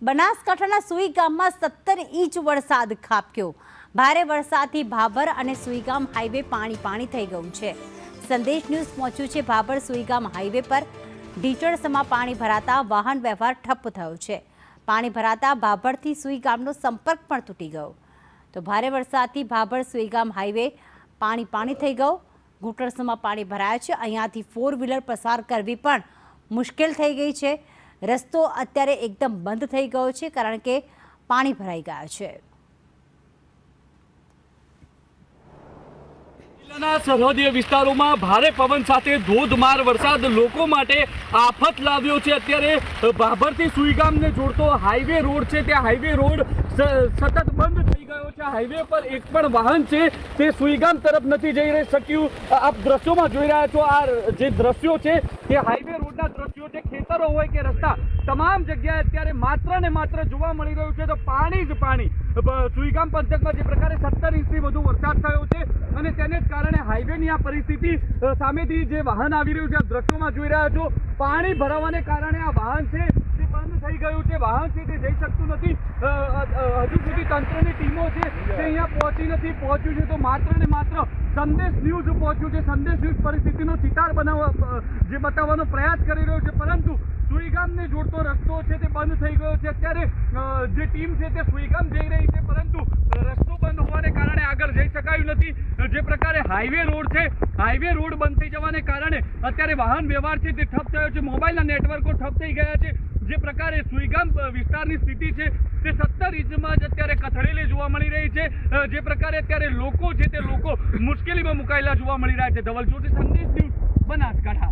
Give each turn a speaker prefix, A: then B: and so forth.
A: બનાસકાંઠાના સુઈ ગામમાં 17 ઇંચ વરસાદ ખાબક્યો। ભારે વરસાદથી ભાભર અને સુઈગામ હાઈવે પાણી થઈ ગયું છે। સંદેશ ન્યૂઝ પહોંચ્યું છે। ભાભર સુઈગામ હાઈવે પર ઢીચણસમાં પાણી ભરાતા વાહન વ્યવહાર ઠપ થયો છે। પાણી ભરાતા ભાભરથી સુઈગામનો સંપર્ક પણ તૂટી ગયો। તો ભારે વરસાદથી ભાભર સુઈગામ હાઈવે પાણી થઈ ગયો। ઘૂંટણસમાં પાણી ભરાયા છે। અહીંયાથી 4 વ્હીલર પસાર કરવી પણ મુશ્કેલ થઈ ગઈ છે। રસ્તો અત્યારે એકદમ બંધ થઈ ગયો છે કારણ કે પાણી ભરાઈ ગયા છે।
B: જિલ્લાના સરહદીય વિસ્તારોમાં ભારે પવન સાથે ધોધમાર વરસાદ લોકો માટે આફત લાવ્યો છે। અત્યારે ભાભરથી સુઈગામને જોડતો હાઈવે રોડ છે, તે હાઈવે રોડ સતત બંધ થઈ ગયો છે। હાઈવે પર એક પણ વાહન છે તે સુઈગામ તરફ નથી જઈ શક્યું। આપ દ્રશ્યોમાં જોઈ રહ્યા છો, આ જે દ્રશ્યો છે તે હાઈવે રોડના દ્રશ્યો છે। ખેતરો હોય કે રસ્તા, તમામ જગ્યાએ અત્યારે માત્ર ને માત્ર જોવા મળી રહ્યું છે તો પાણી જ પાણી। સુઈગામ પંથકમાં જે પ્રકારે 17 ઇંચથી વધુ વરસાદ થયો છે અને તેને જ કારણે હાઈવેની આ પરિસ્થિતિ સામેથી જે વાહન આવી રહ્યું છે, દ્રશ્યોમાં જોઈ રહ્યા છો, પાણી ભરાવાને કારણે આ વાહન છે તે બંધ થઈ ગયું છે। વાહન છે તે જઈ શકતું નથી। હજુ સુધી તંત્રની ટીમો છે તે અહીંયા પહોંચ્યું છે તો માત્ર ને માત્ર સંદેશ ન્યૂઝ પહોંચ્યું છે। સંદેશ ન્યૂઝ પરિસ્થિતિનો ચિતાર બતાવવાનો પ્રયાસ કરી રહ્યો છે, પરંતુ સુઈગામને જોડતો રસ્તો છે તે બંધ થઈ ગયો છે। અત્યારે જે ટીમ છે તે સુઈગામ જઈ રહી છે, પરંતુ રસ્તો બંધ હોવાને કારણે આગળ જઈ શકાયું નથી। જે પ્રકારે હાઈવે રોડ છે, હાઈવે રોડ બંધ થઈ જવાને કારણે અત્યારે વાહન વ્યવહાર છે તે ઠપ થયો છે। મોબાઈલના નેટવર્કો ઠપ થઈ ગયા છે। જે પ્રકારે સુઈગામ વિસ્તારની સ્થિતિ છે તે 17 ઇંચમાં જ અત્યારે કથળેલી જોવા મળી રહી છે। જે પ્રકારે અત્યારે લોકો છે તે લોકો મુશ્કેલીમાં મુકાયેલા જોવા મળી રહ્યા છે। ધવલ જોશી, સંદેશ ન્યૂઝ, બનાસકાંઠા।